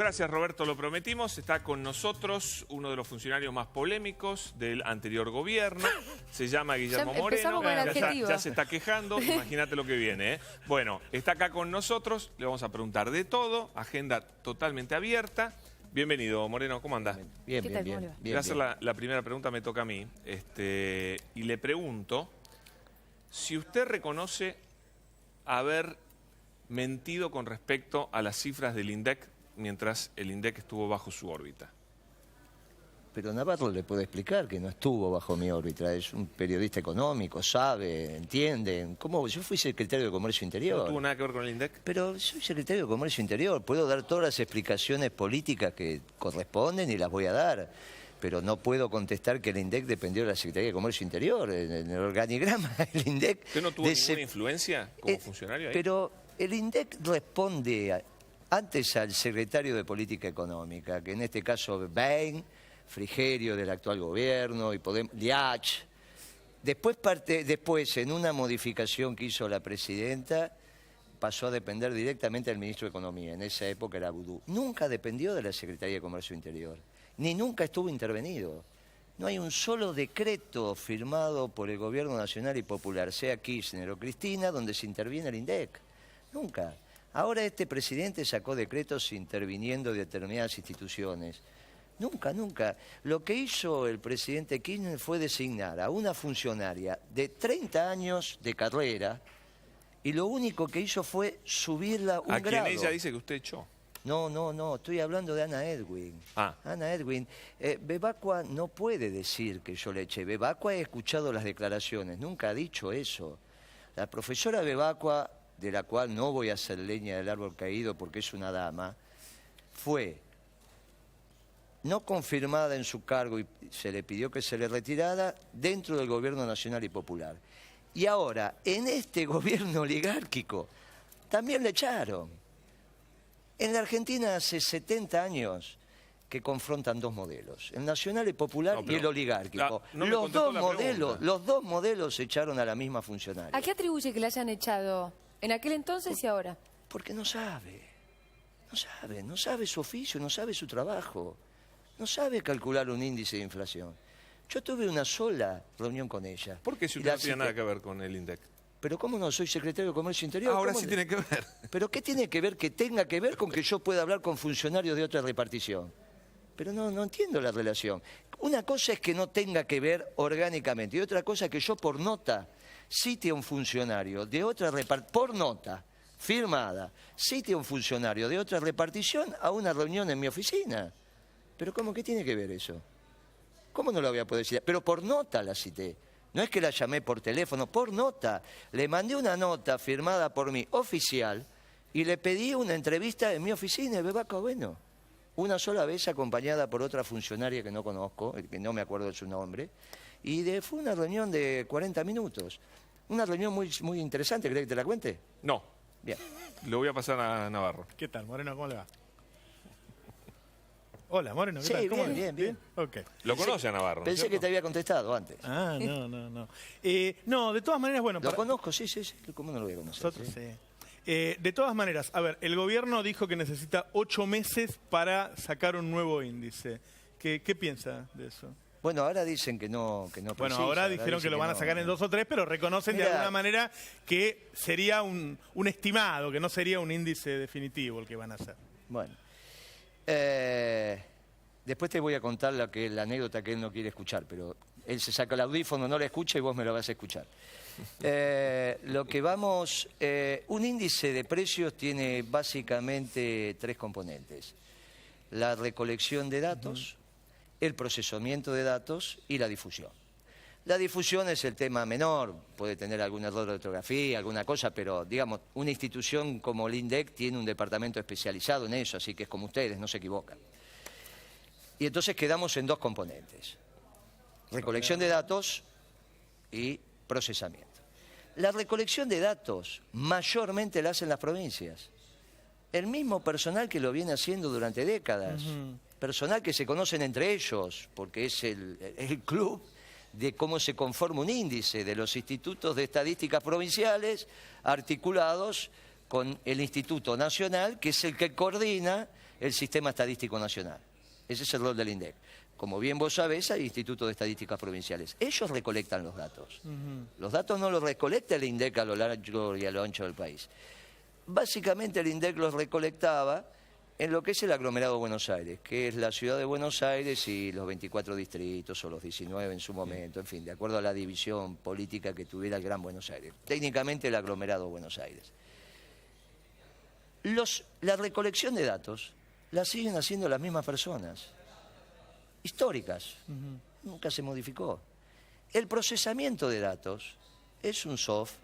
Gracias, Roberto, lo prometimos. Está con nosotros uno de los funcionarios más polémicos del anterior gobierno. Se llama Guillermo Moreno. Ya se está quejando. Imagínate lo que viene, ¿eh? Bueno, está acá con nosotros. Le vamos a preguntar de todo. Agenda totalmente abierta. Bienvenido, Moreno. ¿Cómo andás? Bien, bien, bien. Voy a hacer la primera pregunta, me toca a mí. Y le pregunto si usted reconoce haber mentido con respecto a las cifras del INDEC mientras el INDEC estuvo bajo su órbita. Pero Navarro le puede explicar que no estuvo bajo mi órbita. Es un periodista económico, sabe, entiende. ¿Cómo? Yo fui secretario de Comercio Interior. ¿No tuvo nada que ver con el INDEC? Pero soy secretario de Comercio Interior. Puedo dar todas las explicaciones políticas que corresponden y las voy a dar. Pero no puedo contestar que el INDEC dependió de la Secretaría de Comercio Interior. En el organigrama, el INDEC... ¿Usted no tuvo ninguna influencia como funcionario ahí? Pero el INDEC responde antes al secretario de Política Económica, que en este caso Bain, Frigerio del actual gobierno, y Liach. Después, en una modificación que hizo la presidenta, pasó a depender directamente del ministro de Economía. En esa época era Vudú. Nunca dependió de la Secretaría de Comercio Interior, ni nunca estuvo intervenido. No hay un solo decreto firmado por el Gobierno Nacional y Popular, sea Kirchner o Cristina, donde se interviene el INDEC. Nunca. Ahora este presidente sacó decretos interviniendo de determinadas instituciones. Nunca, nunca. Lo que hizo el presidente Kirchner fue designar a una funcionaria de 30 años de carrera y lo único que hizo fue subirla un grado. ¿A quién ella dice que usted echó? No, estoy hablando de Ana Edwin. Ana Edwin. Bebacua no puede decir que yo le eché. Bebacua he escuchado las declaraciones, nunca ha dicho eso. La profesora Bebacua, de la cual no voy a hacer leña del árbol caído porque es una dama, fue no confirmada en su cargo y se le pidió que se le retirara dentro del Gobierno Nacional y Popular. Y ahora, en este gobierno oligárquico, también le echaron. En la Argentina hace 70 años que confrontan dos modelos, el nacional y popular y el oligárquico. Los dos modelos echaron a la misma funcionaria. ¿A qué atribuye que la hayan echado en aquel entonces y ahora? Porque no sabe su oficio, no sabe su trabajo, no sabe calcular un índice de inflación. Yo tuve una sola reunión con ella. ¿Por qué si usted no tiene nada que ver con el INDEC? Pero ¿cómo no? Soy secretario de Comercio Interior. Ahora sí tiene que ver. ¿Pero qué tiene que ver que tenga que ver con que yo pueda hablar con funcionarios de otra repartición? Pero no entiendo la relación. Una cosa es que no tenga que ver orgánicamente y otra cosa es que yo por nota cite a un funcionario de otra repartición, por nota, firmada, cite a un funcionario de otra repartición a una reunión en mi oficina. ¿Pero cómo? ¿Qué tiene que ver eso? ¿Cómo no la voy a poder citar? Pero por nota la cité. No es que la llamé por teléfono, por nota. Le mandé una nota firmada por mí, oficial, y le pedí una entrevista en mi oficina, de Bebacua. Bueno, una sola vez acompañada por otra funcionaria que no conozco, que no me acuerdo de su nombre, y fue una reunión de 40 minutos. Una reunión muy interesante, ¿querés que te la cuente? No. Bien. Lo voy a pasar a Navarro. ¿Qué tal, Moreno? ¿Cómo le va? Hola, Moreno, ¿qué tal? ¿Cómo bien. Okay. Lo conoce a Navarro, Pensé que te había contestado antes. No. No, de todas maneras, bueno... Lo conozco, sí. ¿Cómo no lo voy a conocer? Nosotros sí. De todas maneras, a ver, el gobierno dijo que necesita 8 meses para sacar un nuevo índice. ¿Qué piensa de eso? Bueno, ahora dicen que no precisa. Bueno, ahora dijeron que lo van a sacar en 2 o 3, pero reconocen de alguna manera que sería un estimado, que no sería un índice definitivo el que van a hacer. Bueno. Después te voy a contar la anécdota que él no quiere escuchar, pero él se saca el audífono, no la escucha y vos me lo vas a escuchar. Un índice de precios tiene básicamente 3 componentes. La recolección de datos, el procesamiento de datos y la difusión. La difusión es el tema menor, puede tener algún error de ortografía, alguna cosa, pero digamos, una institución como el INDEC tiene un departamento especializado en eso, así que es como ustedes, no se equivocan. Y entonces quedamos en 2 componentes, recolección de datos y procesamiento. La recolección de datos mayormente la hacen las provincias, el mismo personal que lo viene haciendo durante décadas, personal que se conocen entre ellos, porque es el club de cómo se conforma un índice de los institutos de estadísticas provinciales articulados con el Instituto Nacional, que es el que coordina el Sistema Estadístico Nacional. Ese es el rol del INDEC. Como bien vos sabés, hay institutos de estadísticas provinciales. Ellos recolectan los datos. Los datos no los recolecta el INDEC a lo largo y a lo ancho del país. Básicamente el INDEC los recolectaba en lo que es el aglomerado de Buenos Aires, que es la ciudad de Buenos Aires y los 24 distritos o los 19 en su momento, en fin, de acuerdo a la división política que tuviera el Gran Buenos Aires. Técnicamente el aglomerado de Buenos Aires. La recolección de datos la siguen haciendo las mismas personas, históricas, nunca se modificó. El procesamiento de datos es un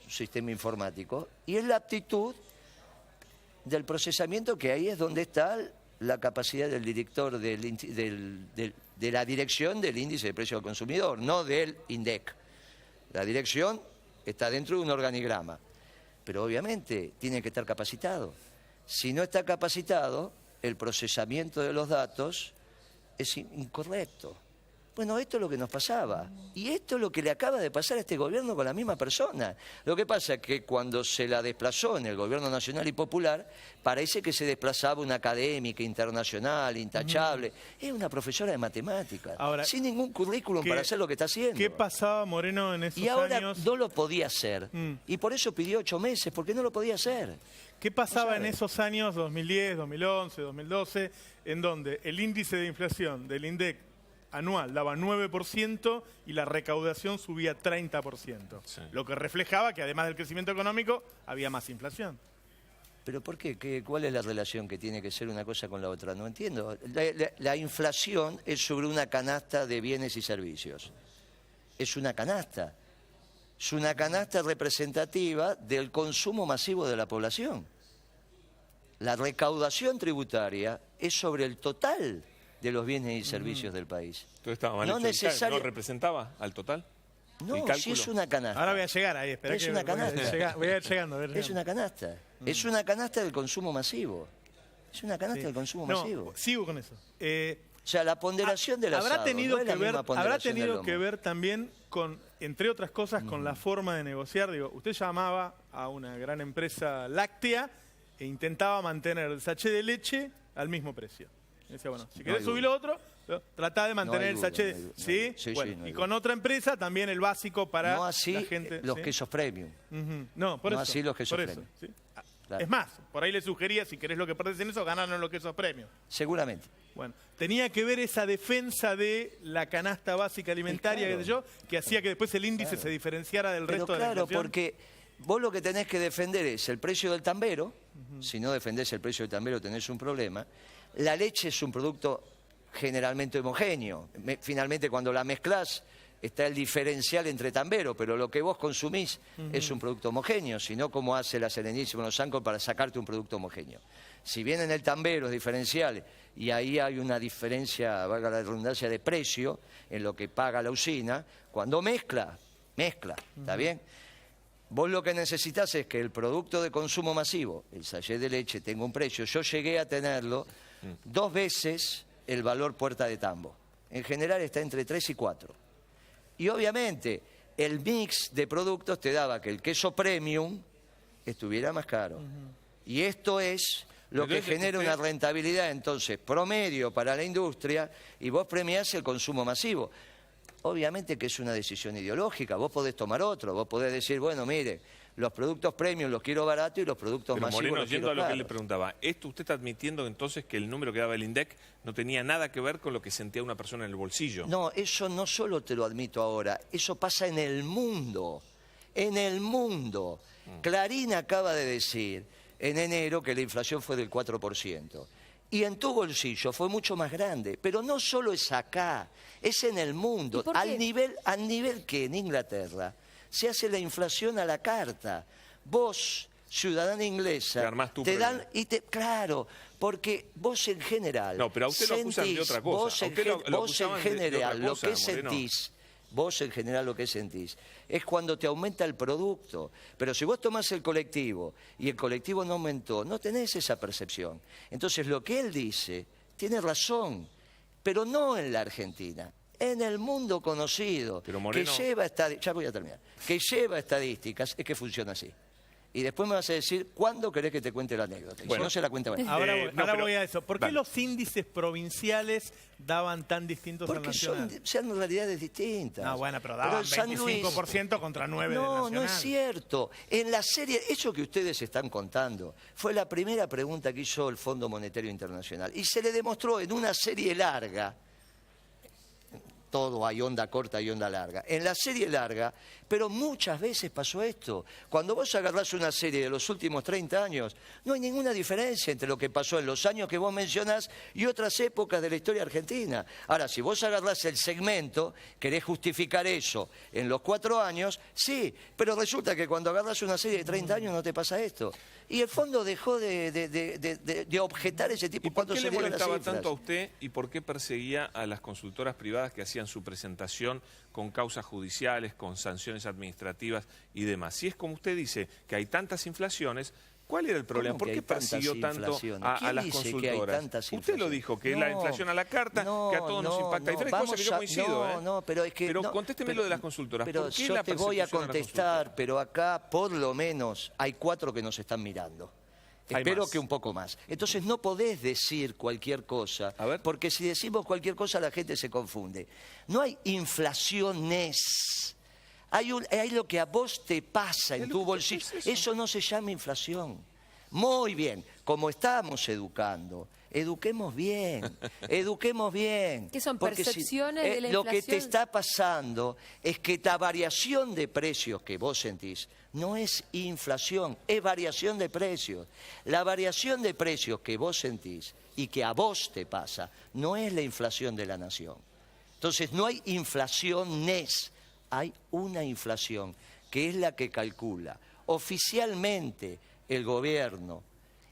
sistema informático, y es la aptitud del procesamiento, que ahí es donde está la capacidad del director de la dirección del índice de precio al consumidor, no del INDEC. La dirección está dentro de un organigrama, pero obviamente tiene que estar capacitado. Si no está capacitado, el procesamiento de los datos es incorrecto. Bueno, esto es lo que nos pasaba. Y esto es lo que le acaba de pasar a este gobierno con la misma persona. Lo que pasa es que cuando se la desplazó en el gobierno nacional y popular, parece que se desplazaba una académica internacional, intachable. Es una profesora de matemáticas, ahora, sin ningún currículum para hacer lo que está haciendo. ¿Qué pasaba, Moreno, en esos años? Y ahora no lo podía hacer. Y por eso pidió 8 meses, porque no lo podía hacer. ¿Qué pasaba en esos años, 2010, 2011, 2012, en donde el índice de inflación del INDEC anual daba 9% y la recaudación subía 30%? Sí. Lo que reflejaba que además del crecimiento económico había más inflación. ¿Pero por qué? ¿Cuál es la relación que tiene que ser una cosa con la otra? No entiendo. La inflación es sobre una canasta de bienes y servicios. Es una canasta. Es una canasta representativa del consumo masivo de la población. La recaudación tributaria es sobre el total de los bienes y servicios del país. Entonces estaba mal hecho. ¿No representaba al total? No, si es una canasta. Ahora voy a llegar ahí, espera. Es una canasta. Voy a ir llegando. Es una canasta. Es una canasta del consumo masivo. Es una canasta del consumo masivo. Sigo con eso. O sea, la ponderación de la habrá tenido que ver también con, entre otras cosas, con la forma de negociar. Digo, usted llamaba a una gran empresa láctea e intentaba mantener el sachet de leche al mismo precio. Y decía, bueno, si querés subir lo otro, tratá de mantener el sachet. ¿Sí? Y con otra empresa también el básico para no así la gente. Los quesos premium. No, por eso. No así los quesos premium. ¿Sí? Claro. Es más, por ahí le sugería, si querés lo que perdés en eso, ganaron los quesos premium. Seguramente. Bueno, tenía que ver esa defensa de la canasta básica alimentaria, que hacía que después el índice se diferenciara del resto de la inflación. Claro, porque vos lo que tenés que defender es el precio del tambero. Si no defendés el precio del tambero tenés un problema. La leche es un producto generalmente homogéneo. Finalmente, cuando la mezclás, está el diferencial entre tambero, pero lo que vos consumís es un producto homogéneo, sino como hace la Serenísima, los Ancor para sacarte un producto homogéneo. Si bien en el tambero es diferencial y ahí hay una diferencia, valga la redundancia, de precio en lo que paga la usina, cuando mezcla, ¿está bien? Vos lo que necesitas es que el producto de consumo masivo, el sachet de leche, tenga un precio. Yo llegué a tenerlo 2 veces el valor puerta de tambo. En general está entre 3 y 4. Y obviamente el mix de productos te daba que el queso premium estuviera más caro. Y esto es lo que genera una rentabilidad entonces promedio para la industria, y vos premiás el consumo masivo. Obviamente que es una decisión ideológica, vos podés tomar otro, vos podés decir, bueno, mire, los productos premium los quiero barato y los productos masivos Moreno, los quiero yendo a lo caros. que le preguntaba, ¿esto usted está admitiendo entonces que el número que daba el INDEC no tenía nada que ver con lo que sentía una persona en el bolsillo? No, eso no solo te lo admito ahora, eso pasa en el mundo. En el mundo. Clarín acaba de decir en enero que la inflación fue del 4%. Y en tu bolsillo fue mucho más grande. Pero no solo es acá, es en el mundo. Al nivel que en Inglaterra se hace la inflación a la carta. Vos, ciudadana inglesa, te dan claro, porque vos en general. No, pero a usted lo acusan de otra cosa. Vos en general lo que sentís. Vos en general lo que sentís es cuando te aumenta el producto. Pero si vos tomás el colectivo y el colectivo no aumentó, no tenés esa percepción. Entonces lo que él dice tiene razón, pero no en la Argentina. En el mundo conocido, pero Moreno, que lleva estadísticas, es que funciona así. Y después me vas a decir cuándo querés que te cuente la anécdota. Y bueno, si no se la cuenta bueno. Ahora voy a eso. ¿Por qué los índices provinciales daban tan distintos al nacional? Porque son realidades distintas. No, bueno, pero daban 25% contra 9% del nacional. No es cierto. En la serie, eso que ustedes están contando, fue la primera pregunta que hizo el Fondo Monetario Internacional. Y se le demostró en una serie larga. Todo hay onda corta y onda larga. En la serie larga, pero muchas veces pasó esto. Cuando vos agarrás una serie de los últimos 30 años, no hay ninguna diferencia entre lo que pasó en los años que vos mencionás y otras épocas de la historia argentina. Ahora, si vos agarrás el segmento, querés justificar eso en los 4 años, sí, pero resulta que cuando agarrás una serie de 30 años no te pasa esto. Y el fondo dejó de objetar ese tipo. ¿Y por qué le molestaba tanto a usted y por qué perseguía a las consultoras privadas que hacían su presentación con causas judiciales, con sanciones administrativas y demás? Si es como usted dice, que hay tantas inflaciones, ¿cuál era el problema? ¿Por qué persiguió tanto a las consultoras? Usted lo dijo, que la inflación a la carta, que a todos nos impacta. Hay tres cosas que yo coincido. Pero contésteme lo de las consultoras. Pero yo te voy a contestar, pero acá por lo menos hay 4 que nos están mirando. Espero que un poco más. Entonces no podés decir cualquier cosa, porque si decimos cualquier cosa la gente se confunde. No hay inflaciones. Hay lo que a vos te pasa en tu bolsillo. Eso no se llama inflación. Muy bien, como estamos educando, eduquemos bien, eduquemos bien. ¿Qué son percepciones de la inflación? Lo que te está pasando es que la variación de precios que vos sentís no es inflación, es variación de precios. La variación de precios que vos sentís y que a vos te pasa no es la inflación de la nación. Entonces no hay inflaciones. Hay una inflación que es la que calcula oficialmente el gobierno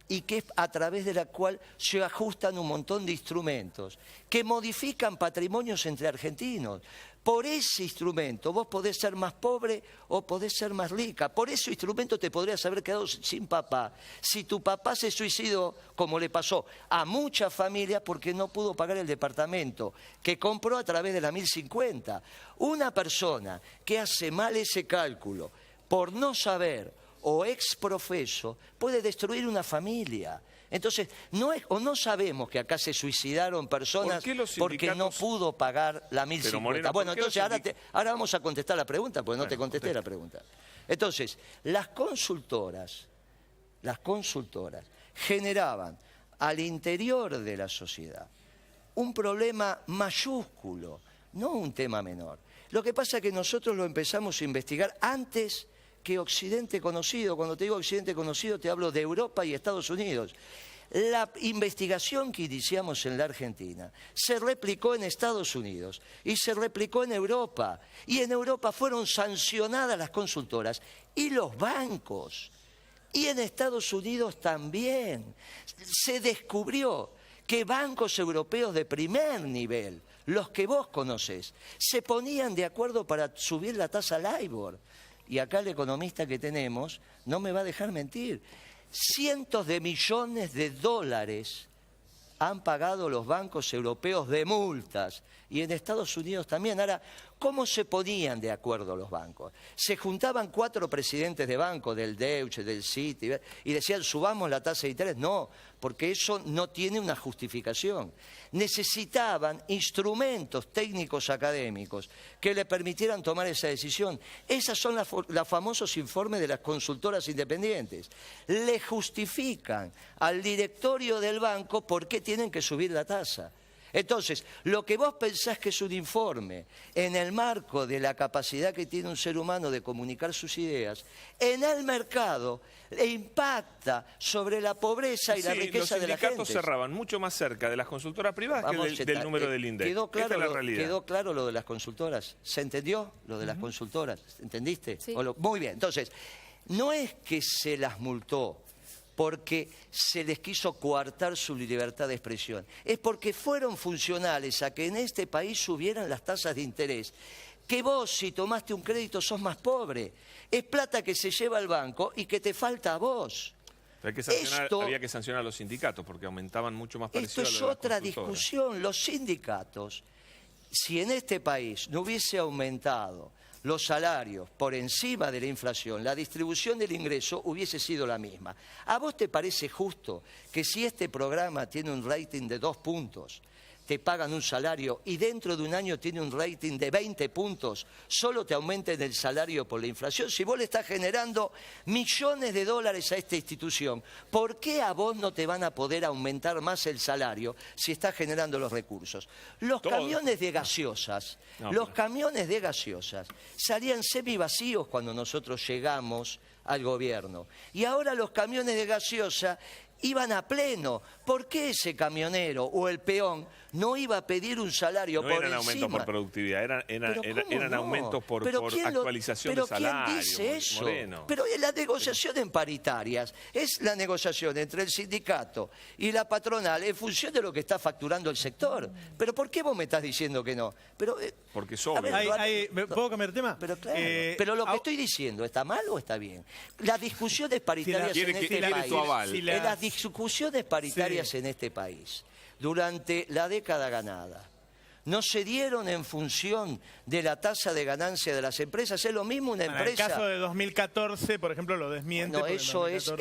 y que es a través de la cual se ajustan un montón de instrumentos que modifican patrimonios entre argentinos. Por ese instrumento vos podés ser más pobre o podés ser más rica. Por ese instrumento te podrías haber quedado sin papá. Si tu papá se suicidó, como le pasó a muchas familias porque no pudo pagar el departamento que compró a través de la 1050. Una persona que hace mal ese cálculo por no saber o exprofeso puede destruir una familia. Entonces, no sabemos que acá se suicidaron personas porque no pudo pagar la 1050. Moreno, bueno, entonces ahora vamos a contestar la pregunta, porque no te contesté la pregunta. Entonces, las consultoras generaban al interior de la sociedad un problema mayúsculo, no un tema menor. Lo que pasa es que nosotros lo empezamos a investigar antes que Occidente conocido. Cuando te digo Occidente conocido te hablo de Europa y Estados Unidos. La investigación que iniciamos en la Argentina se replicó en Estados Unidos y se replicó en Europa. Y en Europa fueron sancionadas las consultoras y los bancos. Y en Estados Unidos también. Se descubrió que bancos europeos de primer nivel, los que vos conocés, se ponían de acuerdo para subir la tasa LIBOR. Y acá el economista que tenemos no me va a dejar mentir. Cientos de millones de dólares han pagado los bancos europeos de multas. Y en Estados Unidos también. Ahora, ¿cómo se ponían de acuerdo los bancos? Se juntaban 4 presidentes de banco, del Deutsche, del Citi, y decían, subamos la tasa de interés. No, porque eso no tiene una justificación. Necesitaban instrumentos técnicos académicos que le permitieran tomar esa decisión. Esos son los famosos informes de las consultoras independientes. Le justifican al directorio del banco por qué tienen que subir la tasa. Entonces, lo que vos pensás que es un informe en el marco de la capacidad que tiene un ser humano de comunicar sus ideas, en el mercado le impacta sobre la pobreza y la riqueza de la gente. Los sindicatos cerraban mucho más cerca de las consultoras privadas que del número del INDEC. ¿Quedó claro lo de las consultoras? ¿Se entendió lo de las consultoras? ¿Entendiste? Sí. Muy bien, entonces, no es que se las multó porque se les quiso coartar su libertad de expresión. Es porque fueron funcionales a que en este país subieran las tasas de interés. Que vos, si tomaste un crédito, sos más pobre. Es plata que se lleva al banco y que te falta a vos. Había que sancionar a los sindicatos porque aumentaban mucho más parecido a lo de las Esto es otra discusión. Los sindicatos, si en este país no hubiese aumentado los salarios por encima de la inflación, la distribución del ingreso hubiese sido la misma. ¿A vos te parece justo que si este programa tiene un rating de 2 puntos, te pagan un salario y dentro de un año tiene un rating de 20 puntos, solo te aumenten el salario por la inflación? Si vos le estás generando millones de dólares a esta institución, ¿por qué a vos no te van a poder aumentar más el salario si estás generando los recursos? Los camiones de gaseosas, camiones de gaseosas salían semivacíos cuando nosotros llegamos al gobierno. Y ahora los camiones de gaseosa iban a pleno. ¿Por qué ese camionero o el peón no iba a pedir un salario por encima? No eran aumentos por productividad, eran aumentos por actualización de salario. ¿Quién dice eso? Moreno. Pero las negociaciones paritarias es la negociación entre el sindicato y la patronal en función de lo que está facturando el sector. ¿Pero por qué vos me estás diciendo que no? Porque es obvio. ¿Puedo cambiar de tema? Pero claro, pero lo que estoy diciendo, ¿está mal o está bien? Las discusiones paritarias en este país... Las discusiones paritarias en este país durante la década ganada no se dieron en función de la tasa de ganancia de las empresas. Es lo mismo una empresa... En el caso de 2014, por ejemplo, lo desmiente. No, eso es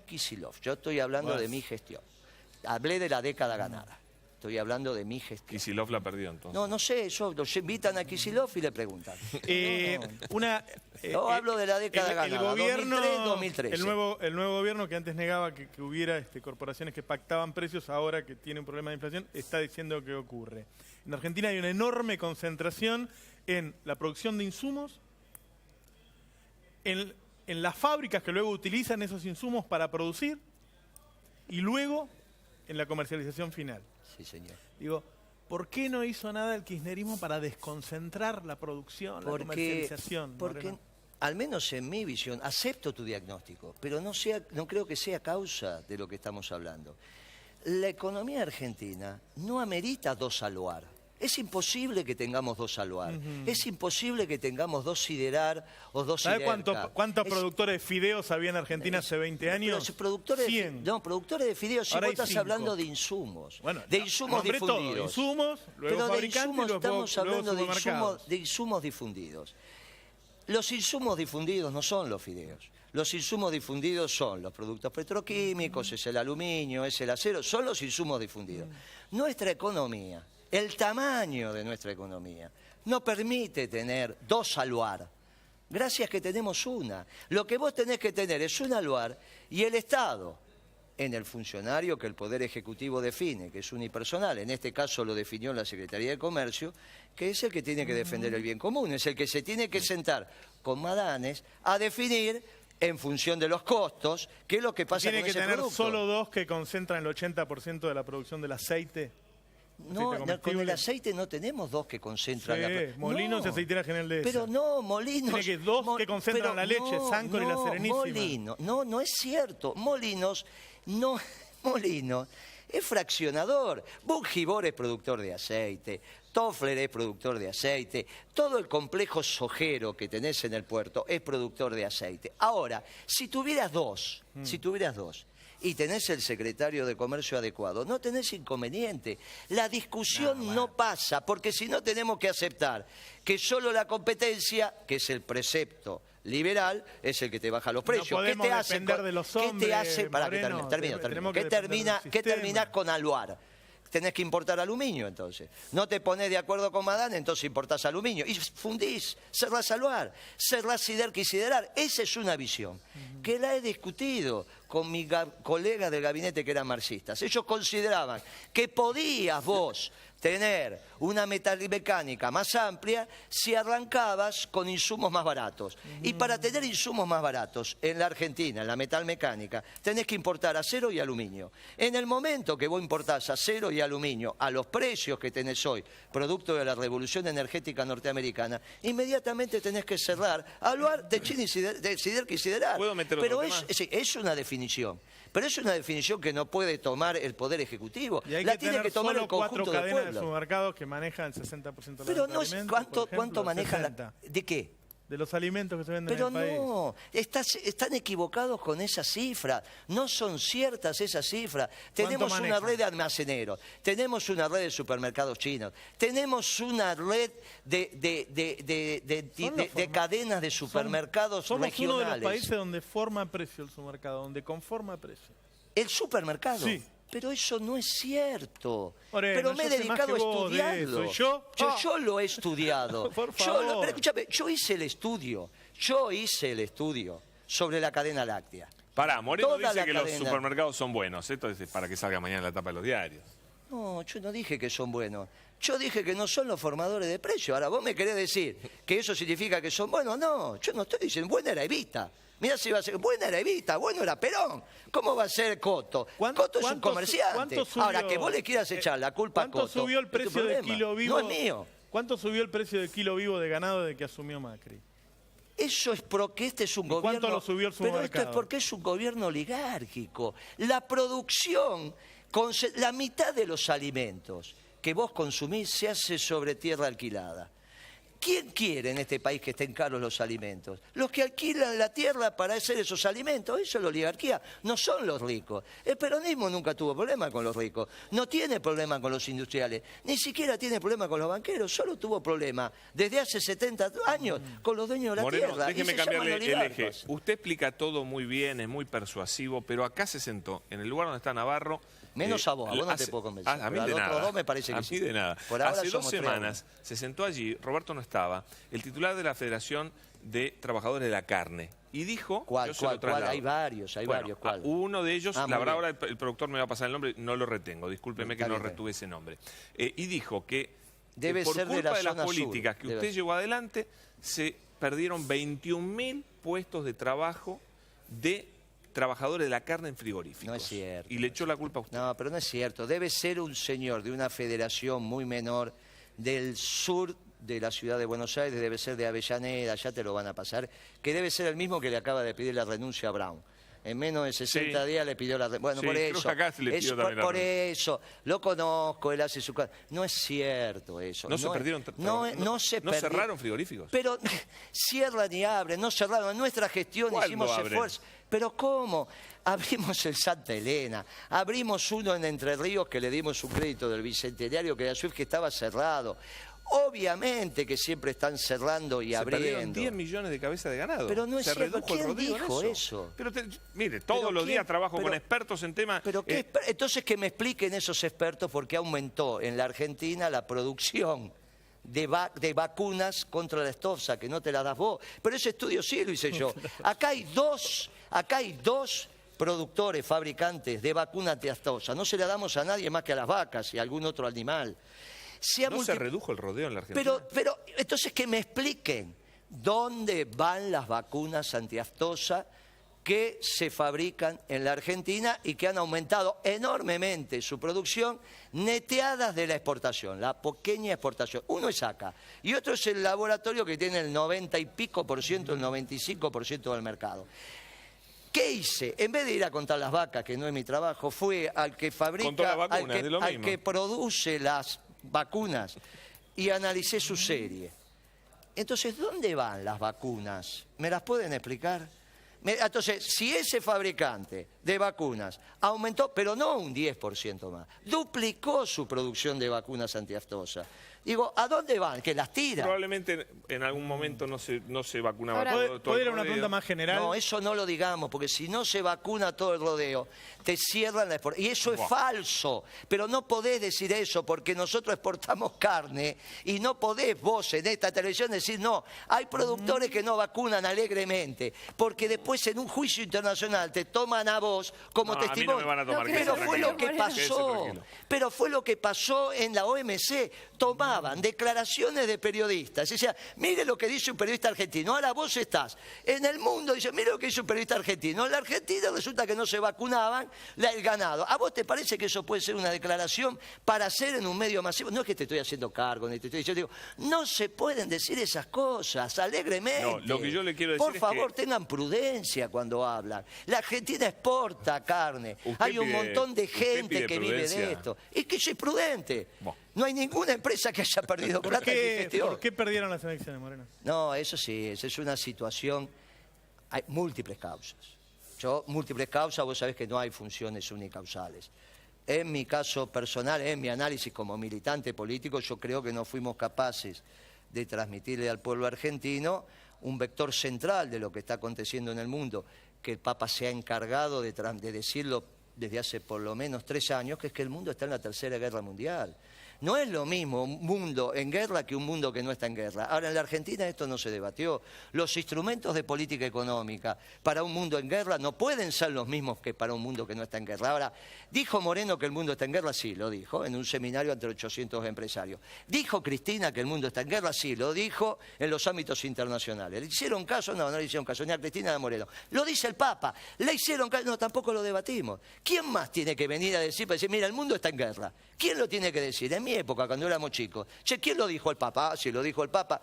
Kicillof. Yo estoy hablando de mi gestión. Hablé de la década ganada. Estoy hablando de mi gestión. Kicillof la perdió entonces. No sé, los invitan a Kicillof y le preguntan. Hablo de la década ganada, el gobierno, 2003-2013. El nuevo gobierno que antes negaba que hubiera corporaciones que pactaban precios, ahora que tiene un problema de inflación, está diciendo que ocurre. En Argentina hay una enorme concentración en la producción de insumos, en las fábricas que luego utilizan esos insumos para producir y luego en la comercialización final. Sí, señor. Digo, ¿por qué no hizo nada el kirchnerismo para desconcentrar la producción, la comercialización? Porque, al menos en mi visión, acepto tu diagnóstico, pero no creo que sea causa de lo que estamos hablando. La economía argentina no amerita 2 Aluar. Es imposible que tengamos 2 Aluar. Es imposible que tengamos 2 Siderar o 2 Siderca. ¿Sabes cuántos productores de fideos había en Argentina hace 20 años? Productores 100. Productores de fideos, si vos estás hablando de insumos. Bueno, de insumos difundidos. Todo. Insumos, luego fabricantes, estamos hablando de insumos difundidos. Los insumos difundidos no son los fideos. Los insumos difundidos son los productos petroquímicos, es el aluminio, es el acero, son los insumos difundidos. Nuestra economía, el tamaño de nuestra economía, no permite tener 2 Aluar. Gracias que tenemos una. Lo que vos tenés que tener es un Aluar y el Estado, en el funcionario que el Poder Ejecutivo define, que es unipersonal, en este caso lo definió la Secretaría de Comercio, que es el que tiene que defender el bien común, es el que se tiene que sentar con Madanes a definir en función de los costos qué es lo que pasa con ese producto. ¿Tiene que tener solo 2 que concentran el 80% de la producción del aceite? No, con el aceite no tenemos 2 que concentran la... Molinos y Aceitera General de Pero no, Molinos... Tiene que 2 que concentran la leche, Sancor y la Serenísima. Molinos, no es cierto. Molinos es fraccionador. Bungibor es productor de aceite, Toffler es productor de aceite, todo el complejo sojero que tenés en el puerto es productor de aceite. Ahora, si tuvieras 2, y tenés el secretario de Comercio adecuado, no tenés inconveniente. La discusión no pasa, porque si no tenemos que aceptar que solo la competencia, que es el precepto liberal, es el que te baja los precios. No podemos depender de los hombres, ¿Qué te hace? Termino. ¿Qué terminás con Aluar? Tenés que importar aluminio, entonces. No te ponés de acuerdo con Madán, entonces importás aluminio. Y fundís, cerrás Aluar, cerrás Siderca y Siderar. Esa es una visión que la he discutido con mi colega del gabinete que eran marxistas. Ellos consideraban que podías vos tener una metalmecánica más amplia si arrancabas con insumos más baratos. Y para tener insumos más baratos en la Argentina, en la metalmecánica, tenés que importar acero y aluminio. En el momento que vos importás acero y aluminio a los precios que tenés hoy, producto de la revolución energética norteamericana, inmediatamente tenés que cerrar Aluar, Techin y Siderca y Siderar. Pero es una definición. Pero es una definición que no puede tomar el Poder Ejecutivo. Y hay la que tiene que tomar el conjunto del pueblo. de supermercados que manejan el 60% de la Pero no es ¿cuánto manejan? ¿De qué? de los alimentos que se venden Pero en el país. no, están equivocados con esas cifras. No son ciertas esas cifras. Tenemos una red de almaceneros, tenemos una red de supermercados chinos, tenemos una red de cadenas de supermercados regionales. Somos uno de los países donde forma precio el supermercado, donde conforma precio. ¿El supermercado? Sí. Pero eso no es cierto. Moreno, pero me he dedicado a estudiarlo. ¿Yo? Yo lo he estudiado. Por favor. Pero escúchame, yo hice el estudio sobre la cadena láctea. Pará, Moreno dice que los supermercados son buenos. Esto es para que salga mañana en la tapa de los diarios. No, yo no dije que son buenos. Yo dije que no son los formadores de precios. Ahora, vos me querés decir que eso significa que son buenos. No, yo no estoy diciendo, buena era Evita. Mirá si va a ser, buena era Evita, bueno era Perón. ¿Cómo va a ser Coto? Coto es un comerciante. Ahora, que vos le quieras echar la culpa a Coto. ¿Cuánto subió el precio del kilo vivo? No es mío. ¿Cuánto subió el precio del kilo vivo de ganado desde que asumió Macri? Eso es porque este es un gobierno... ¿Cuánto lo subió el supermercado? Pero esto es porque es un gobierno oligárquico. La producción, la mitad de los alimentos que vos consumís se hace sobre tierra alquilada. ¿Quién quiere en este país que estén caros los alimentos? Los que alquilan la tierra para hacer esos alimentos. Eso es la oligarquía, no son los ricos. El peronismo nunca tuvo problema con los ricos, no tiene problema con los industriales, ni siquiera tiene problema con los banqueros, solo tuvo problema desde hace 70 años con los dueños de la tierra. Déjeme cambiarle el eje. Usted explica todo muy bien, es muy persuasivo, pero acá se sentó, en el lugar donde está Navarro... Menos a vos no te puedo convencer. A mí de nada. Dos me parece que a mí de nada. Hace 2 semanas se sentó allí, Roberto no estaba, el titular de la Federación de Trabajadores de la Carne, y dijo... ¿Cuál? Hay varios, ¿cuál? Uno de ellos, la verdad ahora el productor me va a pasar el nombre, no lo retengo, discúlpeme que no retuve ese nombre. Y dijo que por culpa de las políticas que usted llevó adelante, se perdieron 21.000 puestos de trabajo de trabajadores de la carne en frigoríficos. No es cierto. Y le echó la culpa a usted. No, pero no es cierto. Debe ser un señor de una federación muy menor del sur de la ciudad de Buenos Aires, debe ser de Avellaneda, ya te lo van a pasar, que debe ser el mismo que le acaba de pedir la renuncia a Brown. En menos de 60 días le pidió la renuncia. Bueno, por eso. Acá se le pidió por eso. Lo conozco, él hace su... No es cierto eso. No se perdieron... No cerraron frigoríficos. Pero cierran y abren, no cerraron. En nuestra gestión hicimos esfuerzo. ¿Pero cómo? Abrimos el Santa Elena, abrimos uno en Entre Ríos que le dimos un crédito del Bicentenario que estaba cerrado. Obviamente que siempre están cerrando y abriendo. Se perdieron 10 millones de cabezas de ganado. Pero no es cierto. ¿Quién dijo eso? Pero mire, todos los días trabajo con expertos en temas... Entonces que me expliquen esos expertos por qué aumentó en la Argentina la producción de vacunas contra la estofa, que no te la das vos. Pero ese estudio sí lo hice yo. Acá hay dos productores, fabricantes de vacunas anti-aftosa. No se la damos a nadie más que a las vacas y a algún otro animal. Se redujo el rodeo en la Argentina. Pero entonces que me expliquen dónde van las vacunas anti-aftosa que se fabrican en la Argentina y que han aumentado enormemente su producción, neteadas de la exportación, la pequeña exportación. Uno es acá y otro es el laboratorio que tiene el 90 y pico por ciento, el 95% del mercado. ¿Qué hice? En vez de ir a contar las vacas, que no es mi trabajo, fui al que fabrica, al que produce las vacunas y analicé su serie. Entonces, ¿dónde van las vacunas? ¿Me las pueden explicar? Entonces, si ese fabricante de vacunas aumentó, pero no un 10% más, duplicó su producción de vacunas anti-aftosa. Digo, ¿a dónde van? ¿Que las tira? Probablemente en algún momento no se vacunaba todo ¿puedo ir a el una pregunta más general? No, eso no lo digamos, porque si no se vacuna todo el rodeo, te cierran la exportación. Y eso es falso, pero no podés decir eso, porque nosotros exportamos carne y no podés vos en esta televisión decir, no, hay productores que no vacunan alegremente, porque después en un juicio internacional te toman a vos como testimonio. A mí no me van a tomar, pero fue lo que pasó, pero fue lo que pasó en la OMC. Tomaban declaraciones de periodistas. Decía, mire lo que dice un periodista argentino. Ahora vos estás en el mundo, dice, mire lo que dice un periodista argentino. En la Argentina resulta que no se vacunaban el ganado. ¿A vos te parece que eso puede ser una declaración para hacer en un medio masivo? No es que te estoy haciendo cargo, ni te estoy diciendo, no se pueden decir esas cosas alegremente. No, lo que yo le quiero decir Por favor, tengan prudencia cuando hablan. La Argentina exporta carne. Hay un montón de gente que vive de esto. Y que soy prudente. No hay ninguna empresa que haya perdido plata en mi gestión. ¿Por qué perdieron las elecciones, Moreno? No, eso sí, esa es una situación... Hay múltiples causas. Múltiples causas, vos sabés que no hay funciones unicausales. En mi caso personal, en mi análisis como militante político, yo creo que no fuimos capaces de transmitirle al pueblo argentino un vector central de lo que está aconteciendo en el mundo, que el Papa se ha encargado de decirlo desde hace por lo menos 3 años, que es que el mundo está en la Tercera Guerra Mundial. No es lo mismo un mundo en guerra que un mundo que no está en guerra. Ahora, en la Argentina esto no se debatió. Los instrumentos de política económica para un mundo en guerra no pueden ser los mismos que para un mundo que no está en guerra. Ahora, ¿dijo Moreno que el mundo está en guerra? Sí, lo dijo, en un seminario ante 800 empresarios. ¿Dijo Cristina que el mundo está en guerra? Sí, lo dijo en los ámbitos internacionales. ¿Le hicieron caso? No, no le hicieron caso, ni a Cristina ni a Moreno. Lo dice el Papa. ¿Le hicieron caso? No, tampoco lo debatimos. ¿Quién más tiene que venir a decir, para decir, mira, el mundo está en guerra? ¿Quién lo tiene que decir? En mi época, cuando éramos chicos. Che, ¿quién lo dijo? El Papa. Sí, lo dijo el Papa.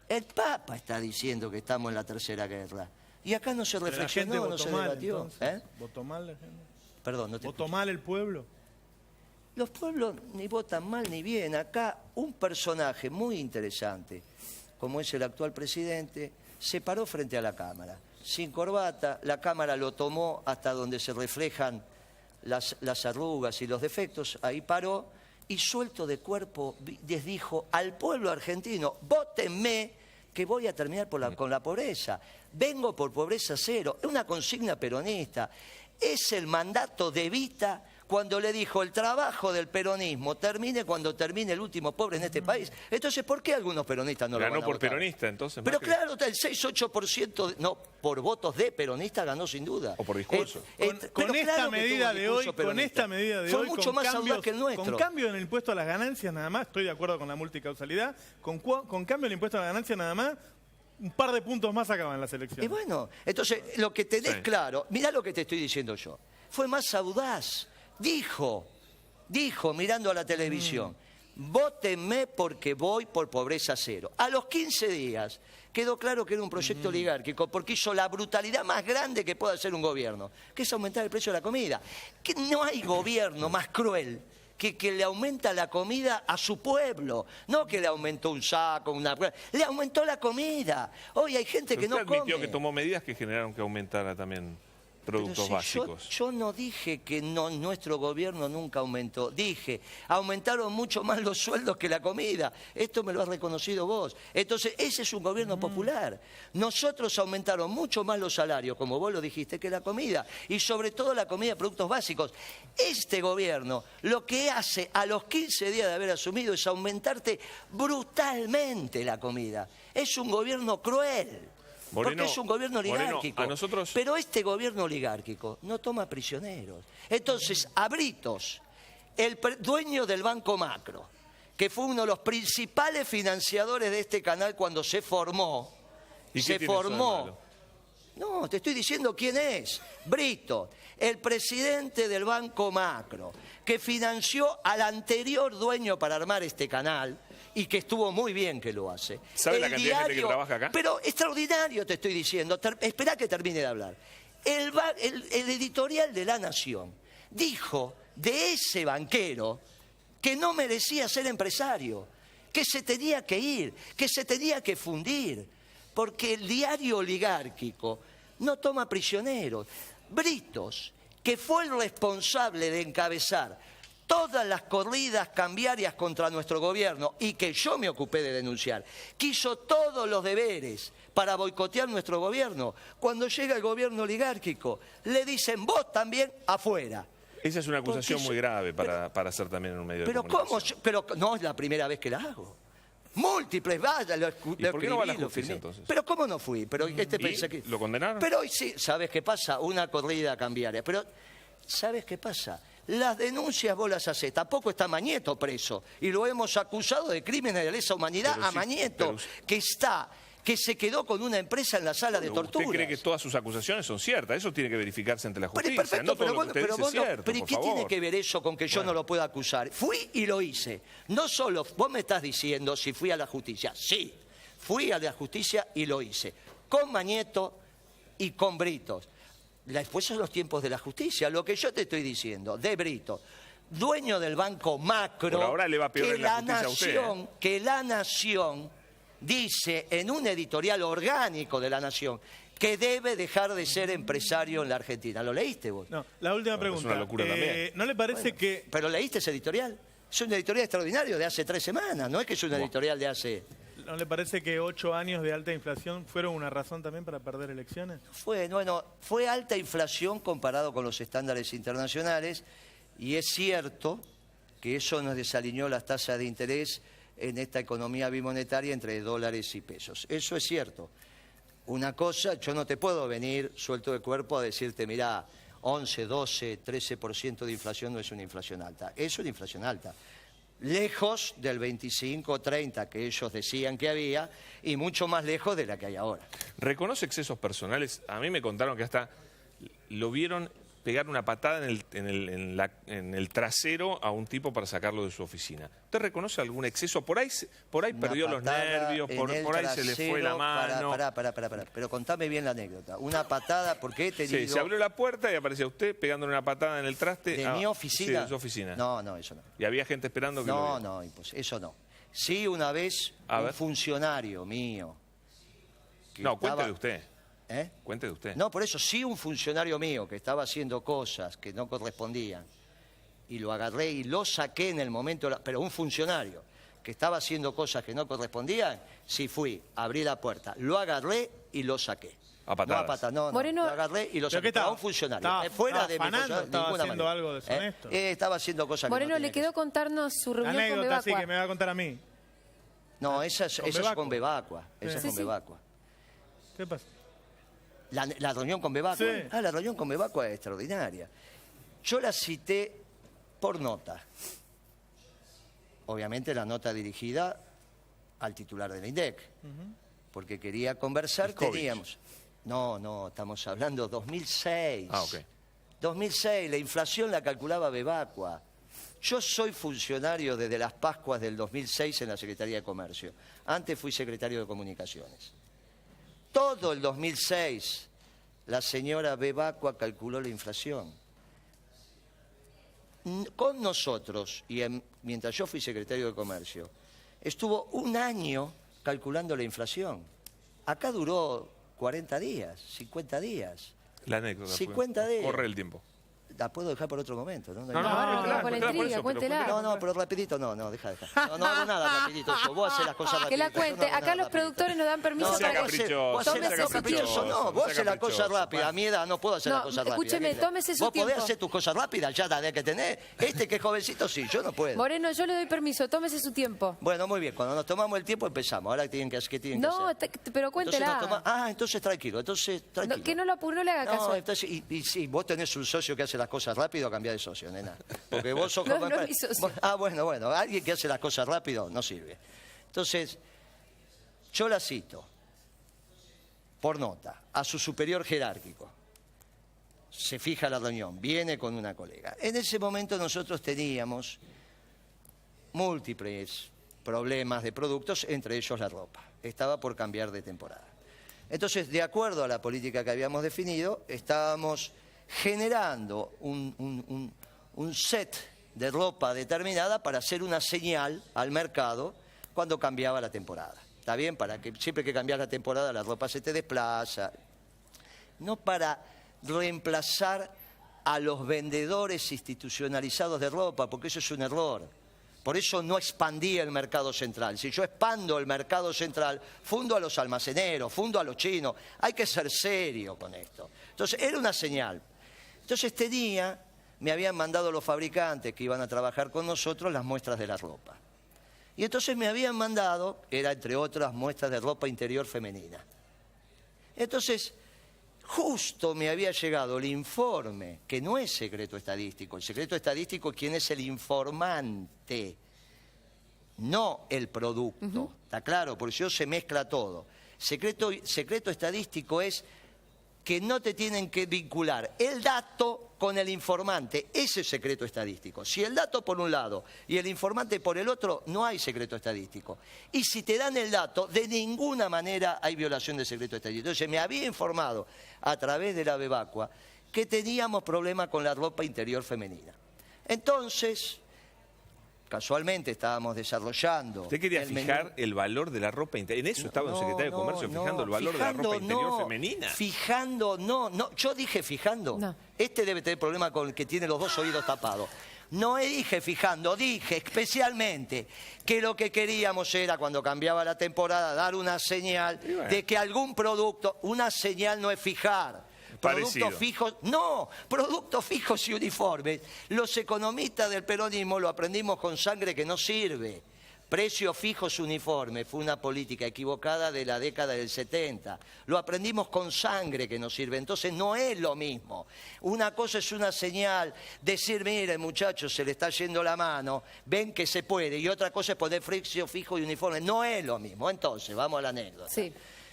El Papa está diciendo que estamos en la Tercera Guerra. Y acá no se reflexionó, no se debatió. ¿Votó mal la gente? Perdón, no te ¿Votó mal el pueblo? Los pueblos ni votan mal ni bien. Acá un personaje muy interesante, como es el actual presidente, se paró frente a la Cámara. Sin corbata, la Cámara lo tomó hasta donde se reflejan las arrugas y los defectos, ahí paró y suelto de cuerpo les dijo al pueblo argentino, vótenme que voy a terminar con la pobreza, vengo por pobreza cero, es una consigna peronista, es el mandato de Evita cuando le dijo el trabajo del peronismo termine cuando termine el último pobre en este país. Entonces, ¿por qué algunos peronistas no lo van a votar? Ganó por peronista, entonces. Pero claro, el 6-8%, no, por votos de peronista ganó sin duda. O por discurso. Con esta medida de hoy, fue mucho más audaz que el nuestro. Con cambio en el impuesto a las ganancias nada más, estoy de acuerdo con la multicausalidad, con cambio en el impuesto a las ganancias nada más, un par de puntos más acaban las elecciones. Y bueno, entonces, lo que tenés claro, mirá lo que te estoy diciendo yo, fue más audaz. Dijo, mirando a la televisión, vótenme porque voy por pobreza cero. A los 15 días quedó claro que era un proyecto oligárquico porque hizo la brutalidad más grande que puede hacer un gobierno, que es aumentar el precio de la comida. Que no hay gobierno más cruel que le aumenta la comida a su pueblo. No que le aumentó un saco, le aumentó la comida. Hoy hay gente que no come. Usted admitió que tomó medidas que generaron que aumentara también productos básicos. Yo no dije que nuestro gobierno nunca aumentó. Dije, aumentaron mucho más los sueldos que la comida. Esto me lo has reconocido vos. Entonces, ese es un gobierno popular. Nosotros aumentaron mucho más los salarios, como vos lo dijiste, que la comida. Y sobre todo la comida de productos básicos. Este gobierno lo que hace a los 15 días de haber asumido es aumentarte brutalmente la comida. Es un gobierno cruel. Moreno, porque es un gobierno oligárquico. Moreno, a nosotros... Pero este gobierno oligárquico no toma prisioneros. Entonces, a Britos, el dueño del Banco Macro, que fue uno de los principales financiadores de este canal cuando se formó, No, te estoy diciendo quién es. Brito, el presidente del Banco Macro, que financió al anterior dueño para armar este canal, y que estuvo muy bien que lo hace. ¿Sabe la cantidad de gente que trabaja acá? Pero extraordinario te estoy diciendo. Esperá que termine de hablar. El editorial de La Nación dijo de ese banquero que no merecía ser empresario, que se tenía que ir, que se tenía que fundir, porque el diario oligárquico no toma prisioneros. Britos, que fue el responsable de encabezar todas las corridas cambiarias contra nuestro gobierno y que yo me ocupé de denunciar, que hizo todos los deberes para boicotear nuestro gobierno, cuando llega el gobierno oligárquico, le dicen vos también afuera. Esa es una acusación muy grave para hacer también en un medio de comunicación. Pero no es la primera vez que la hago. Múltiples, vaya, lo ¿Y por qué no va a la justicia entonces? Pero ¿cómo no fui? Pero pensé que... ¿Lo condenaron? Pero hoy sí, ¿sabes qué pasa? Una corrida cambiaria. Pero, ¿sabes qué pasa? Las denuncias vos las hacés. Tampoco está Mañeto preso. Y lo hemos acusado de crímenes de lesa humanidad a Mañeto, que se quedó con una empresa en la sala de torturas. ¿Usted cree que todas sus acusaciones son ciertas? Eso tiene que verificarse ante la justicia. Perfecto, no todo lo que usted dice es cierto, pero ¿y qué tiene que ver eso con que yo no lo pueda acusar? Fui y lo hice. No solo, vos me estás diciendo si fui a la justicia. Sí, fui a la justicia y lo hice. Con Mañeto y con Britos. Después son los tiempos de la justicia. Lo que yo te estoy diciendo, de Brito, dueño del Banco Macro, por ahora le va peor en la justicia a usted, que La Nación dice en un editorial orgánico de La Nación que debe dejar de ser empresario en la Argentina. ¿Lo leíste vos? No, la última pregunta. Es una locura también. ¿No le parece que...? ¿Pero leíste ese editorial? Es un editorial extraordinario de hace 3 semanas, no es que es un editorial de hace... ¿No le parece que 8 años de alta inflación fueron una razón también para perder elecciones? Fue alta inflación comparado con los estándares internacionales y es cierto que eso nos desalineó las tasas de interés en esta economía bimonetaria entre dólares y pesos. Eso es cierto. Una cosa, yo no te puedo venir suelto de cuerpo a decirte, mirá, 11, 12, 13% de inflación no es una inflación alta. Es una inflación alta. Lejos del 25 30 que ellos decían que había y mucho más lejos de la que hay ahora. ¿Reconoce excesos personales? A mí me contaron que hasta lo vieron pegar una patada en el trasero a un tipo para sacarlo de su oficina. ¿Usted reconoce algún exceso? Por ahí perdió los nervios, por ahí se le fue la mano. Pará. Pero contame bien la anécdota. Una patada, porque he tenido... Sí, se abrió la puerta y aparecía usted pegándole una patada en el traste. ¿De mi oficina? Sí, de su oficina. No, eso no. Y había gente esperando que lo viera. No, eso no. Sí, una vez un funcionario mío... cuente de usted. Cuente de usted. No, por eso sí un funcionario mío que estaba haciendo cosas que no correspondían y lo agarré y lo saqué en el momento, pero un funcionario que estaba haciendo cosas que no correspondían, sí fui, abrí la puerta, lo agarré y lo saqué. A patadas. No, Moreno, lo agarré y lo saqué. Estaba un funcionario. Estaba haciendo algo deshonesto. Estaba haciendo cosas Moreno, que no le quedó contarnos su reunión con anécdota, Bebacua. sí, que me va a contar a mí. No, esa es con Bebacua. Esa es con Bebacua. ¿Qué pasa? La reunión con Bebacua. Sí. La reunión con Bebacua es extraordinaria. Yo la cité por nota. Obviamente la nota dirigida al titular del INDEC. Porque quería conversar, teníamos... No, estamos hablando 2006. 2006, la inflación la calculaba Bebacua. Yo soy funcionario desde las Pascuas del 2006 en la Secretaría de Comercio. Antes fui secretario de Comunicaciones. Todo el 2006 la señora Bebacua calculó la inflación. Con nosotros, mientras yo fui secretario de Comercio, estuvo 1 año calculando la inflación. Acá duró 40 días, 50 días. La anécdota. 50 días. Corre el tiempo. La puedo dejar por otro momento, ¿no? Con la intriga, cuéntela. No, pero rapidito, deja. No hago nada rapidito yo. Vos hacés las cosas rapidito. Que la cuente. Acá los productores nos dan permiso para que... Vos hacés las cosas rápidas. A mi edad no puedo hacer las cosas rápidas. Escúcheme, tómese su tiempo. Vos podés hacer tus cosas rápidas, ya la que tenés. Este que es jovencito, sí, yo no puedo. Moreno, yo le doy permiso, tómese su tiempo. Bueno, muy bien. Cuando nos tomamos el tiempo empezamos. Ahora ¿qué tienen que hacer? No, pero cuéntela. Entonces tranquilo. Que no le haga caso. Y sí, vos tenés un socio que hace las cosas rápido, cambiá de socio, nena. Porque vos sos... No es mi socio. Bueno, alguien que hace las cosas rápido no sirve. Entonces, yo la cito, por nota, a su superior jerárquico. Se fija la reunión, viene con una colega. En ese momento nosotros teníamos múltiples problemas de productos, entre ellos la ropa. Estaba por cambiar de temporada. Entonces, de acuerdo a la política que habíamos definido, estábamos generando un set de ropa determinada para hacer una señal al mercado cuando cambiaba la temporada. ¿Está bien? Para que siempre que cambias la temporada la ropa se te desplaza. No para reemplazar a los vendedores institucionalizados de ropa, porque eso es un error. Por eso no expandí el mercado central. Si yo expando el mercado central, fundo a los almaceneros, fundo a los chinos. Hay que ser serio con esto. Entonces, era una señal. Entonces, este día me habían mandado los fabricantes que iban a trabajar con nosotros las muestras de la ropa. Y entonces me habían mandado, era entre otras muestras de ropa interior femenina. Entonces, justo me había llegado el informe, que no es secreto estadístico. El secreto estadístico es quién es el informante, no el producto. ¿Está claro? Porque si no se mezcla todo. Secreto estadístico es que no te tienen que vincular el dato con el informante. Ese es secreto estadístico. Si el dato por un lado y el informante por el otro, no hay secreto estadístico. Y si te dan el dato, de ninguna manera hay violación de secreto estadístico. Entonces me había informado a través de la Bebacua que teníamos problemas con la ropa interior femenina. Entonces, casualmente estábamos desarrollando... ¿Usted quería fijar el valor de la ropa interior? ¿En eso estaba el secretario de Comercio, fijando el valor de la ropa interior femenina? Fijando, no, yo dije fijando. No. Este debe tener problema con el que tiene los dos oídos tapados. No dije fijando, dije especialmente que lo que queríamos era, cuando cambiaba la temporada, dar una señal de que algún producto, una señal no es fijar. Productos fijos, no, productos fijos y uniformes. Los economistas del peronismo lo aprendimos con sangre que no sirve. Precios fijos uniformes fue una política equivocada de la década del 70. Lo aprendimos con sangre que no sirve. Entonces no es lo mismo. Una cosa es una señal, decir, miren muchachos, se le está yendo la mano, ven que se puede. Y otra cosa es poner precio fijo y uniforme. No es lo mismo. Entonces, vamos a la anécdota. Sí.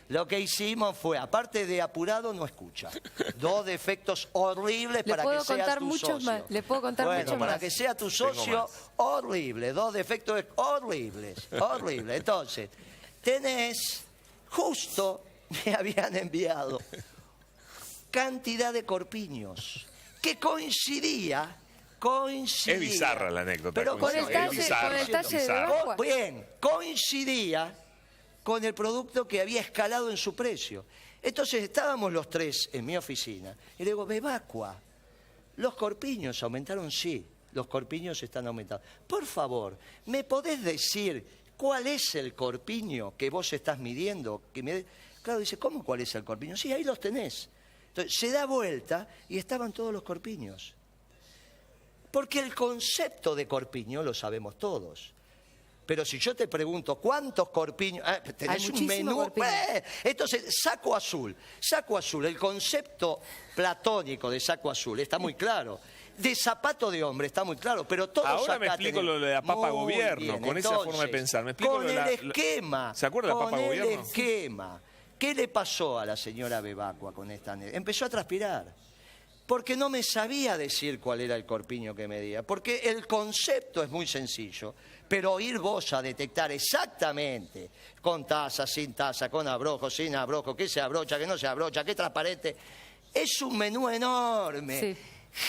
Lo que hicimos fue, aparte de apurado, no escucha. 2 defectos horribles para que sea tu socio. Le puedo contar muchos más. Para que sea tu socio, horrible. 2 defectos horribles, horribles. Entonces, tenés, justo me habían enviado cantidad de corpiños que coincidía. Es bizarra la anécdota. Pero con el talle de Bacua. Bien, coincidía con el producto que había escalado en su precio. Entonces estábamos los 3 en mi oficina y le digo, Bebacua, ¿los corpiños aumentaron? Sí, los corpiños están aumentados. Por favor, ¿me podés decir cuál es el corpiño que vos estás midiendo? Claro, dice, ¿cómo cuál es el corpiño? Sí, ahí los tenés. Entonces se da vuelta y estaban todos los corpiños. Porque el concepto de corpiño lo sabemos todos. Pero si yo te pregunto, ¿cuántos corpiños? Tenés un menú. Entonces, saco azul, el concepto platónico de saco azul está muy claro. De zapato de hombre está muy claro, pero todos ahora me explico lo de la papa gobierno, con esa forma de pensar. Me explico con el esquema. ¿Se acuerda de la papa gobierno? Con el esquema. ¿Qué le pasó a la señora Bebacua con esta anécdota? Empezó a transpirar. Porque no me sabía decir cuál era el corpiño que medía. Porque el concepto es muy sencillo, pero ir vos a detectar exactamente, con taza, sin taza, con abrojo, sin abrojo, qué se abrocha, qué no se abrocha, qué transparente, es un menú enorme. Sí.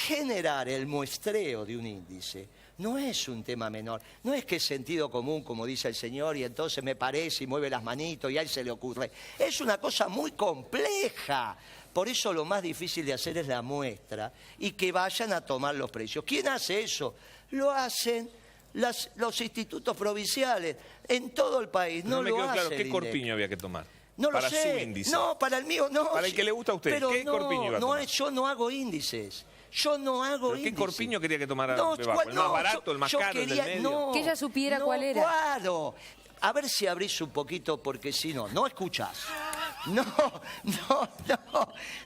Generar el muestreo de un índice no es un tema menor. No es que es sentido común, como dice el señor, y entonces me parece y mueve las manitos y a él se le ocurre. Es una cosa muy compleja. Por eso lo más difícil de hacer es la muestra y que vayan a tomar los precios. ¿Quién hace eso? Lo hacen los institutos provinciales en todo el país. No me quedó claro qué corpiño había que tomar. No para lo sé. Su índice. No, para el mío no. Para el que le gusta a usted, pero ¿qué corpiño iba a tomar? Yo no hago índices. Yo no hago índices. ¿Qué corpiño quería que tomara Bebacua? ¿El más barato, el más caro, el del medio? Que ella supiera cuál era. Claro. A ver si abrís un poquito, porque si no escuchás.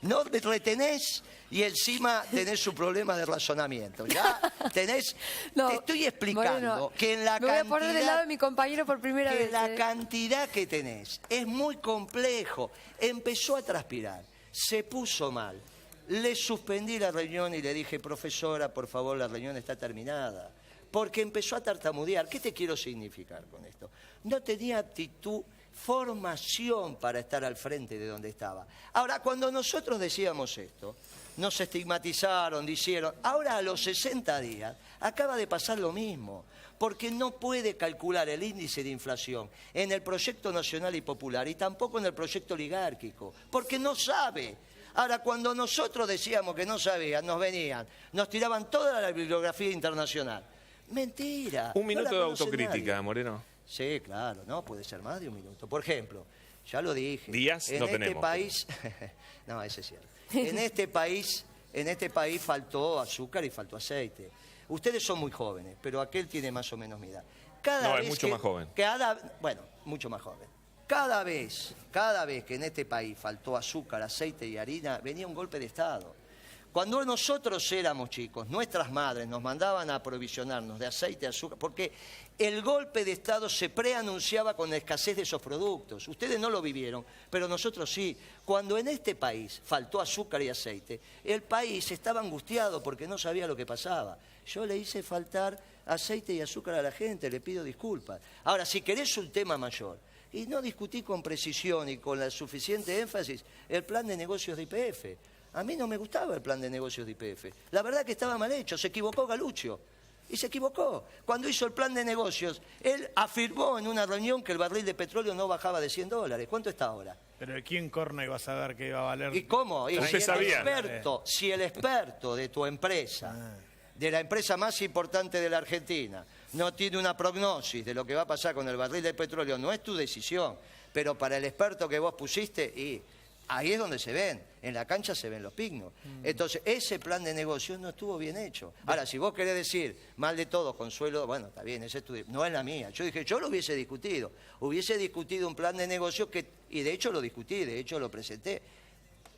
No te retenés y encima tenés un problema de razonamiento. Ya tenés, te estoy explicando que en la me cantidad... voy a poner del lado de mi compañero por primera vez. La cantidad que tenés es muy complejo. Empezó a transpirar, se puso mal. Le suspendí la reunión y le dije, profesora, por favor, la reunión está terminada. Porque empezó a tartamudear. ¿Qué te quiero significar con esto? No tenía actitud, formación para estar al frente de donde estaba. Ahora, cuando nosotros decíamos esto, nos estigmatizaron, dijeron, ahora a los 60 días acaba de pasar lo mismo, porque no puede calcular el índice de inflación en el proyecto nacional y popular y tampoco en el proyecto oligárquico, porque no sabe. Ahora, cuando nosotros decíamos que no sabían, nos venían, nos tiraban toda la bibliografía internacional. Mentira. Un minuto de autocrítica, Moreno. Sí, claro, no, puede ser más de un minuto. Por ejemplo, ya lo dije. Días no tenemos. País, no, ese es cierto. En este país faltó azúcar y faltó aceite. Ustedes son muy jóvenes, pero aquel tiene más o menos mi edad. Es mucho más joven. Bueno, mucho más joven. Cada vez que en este país faltó azúcar, aceite y harina, venía un golpe de Estado. Cuando nosotros éramos chicos, nuestras madres nos mandaban a aprovisionarnos de aceite, azúcar, porque el golpe de Estado se preanunciaba con la escasez de esos productos. Ustedes no lo vivieron, pero nosotros sí. Cuando en este país faltó azúcar y aceite, el país estaba angustiado porque no sabía lo que pasaba. Yo le hice faltar aceite y azúcar a la gente, le pido disculpas. Ahora, si querés un tema mayor, y no discutí con precisión y con la suficiente énfasis el plan de negocios de YPF. A mí no me gustaba el plan de negocios de YPF. La verdad que estaba mal hecho, se equivocó Galuccio. Y se equivocó. Cuando hizo el plan de negocios, él afirmó en una reunión que el barril de petróleo no bajaba de $100. ¿Cuánto está ahora? Pero ¿quién corna iba a saber que iba a valer? ¿Y cómo? Y sabía. Si el experto de tu empresa, de la empresa más importante de la Argentina, no tiene una prognosis de lo que va a pasar con el barril de petróleo, no es tu decisión. Pero para el experto que vos pusiste, y ahí es donde se ven. En la cancha se ven los pignos. Entonces, ese plan de negocios no estuvo bien hecho. Ahora, si vos querés decir mal de todo, Consuelo, bueno, está bien, ese no es la mía. Yo dije, yo lo hubiese discutido. Hubiese discutido un plan de negocios y de hecho lo discutí, de hecho lo presenté.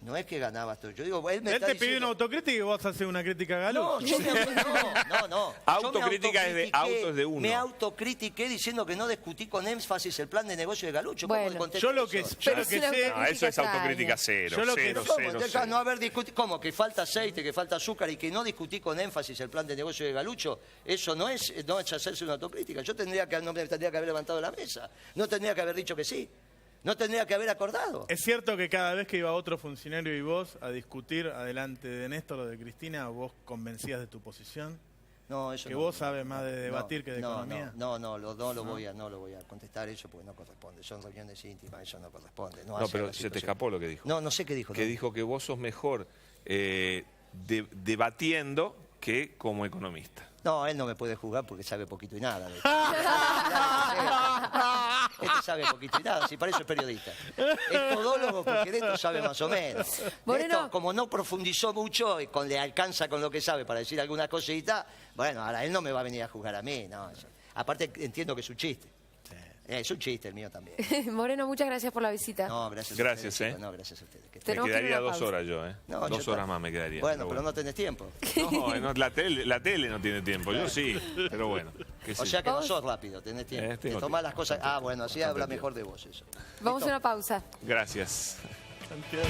No es que ganabas todo. Yo digo, él te pidió una autocrítica y vos haces una crítica a Galuccio. No. Autocrítica es de autos de uno. Me autocritiqué diciendo que no discutí con énfasis el plan de negocio de Galuccio. Bueno, yo lo que sé... eso es autocrítica cero. No haber discutido... ¿Cómo? Que falta aceite, que falta azúcar y que no discutí con énfasis el plan de negocio de Galuccio. Eso no es hacerse una autocrítica. Yo no tendría que haber levantado la mesa. No tendría que haber dicho que sí. No tendría que haber acordado. ¿Es cierto que cada vez que iba otro funcionario y vos a discutir adelante de Néstor o de Cristina, vos convencías de tu posición? No, eso que vos sabes más de debatir que de economía. No lo voy a contestar eso porque no corresponde. Son reuniones íntimas, eso no corresponde. No, pero se te escapó lo que dijo. No sé qué dijo. Que dijo que vos sos mejor debatiendo que como economista. No, él no me puede juzgar porque sabe poquito y nada. Este sabe poquito y nada, si para eso es periodista. Es todólogo porque de esto sabe más o menos. Esto, como no profundizó mucho y le alcanza con lo que sabe para decir alguna cosita, bueno, ahora él no me va a venir a juzgar a mí. No. Aparte entiendo que es un chiste. Es un chiste el mío también. Moreno, muchas gracias por la visita. No, gracias a ustedes. No, gracias a ustedes. Me quedaría 2 horas yo, No, 2 horas más me quedaría. Bueno, pero no tenés tiempo. No, la tele no tiene tiempo, yo sí, pero bueno. O sea que no sos rápido, tenés tiempo. Te tomás las cosas... bueno, así habla mejor de vos eso. Vamos a una pausa. Gracias. Santiago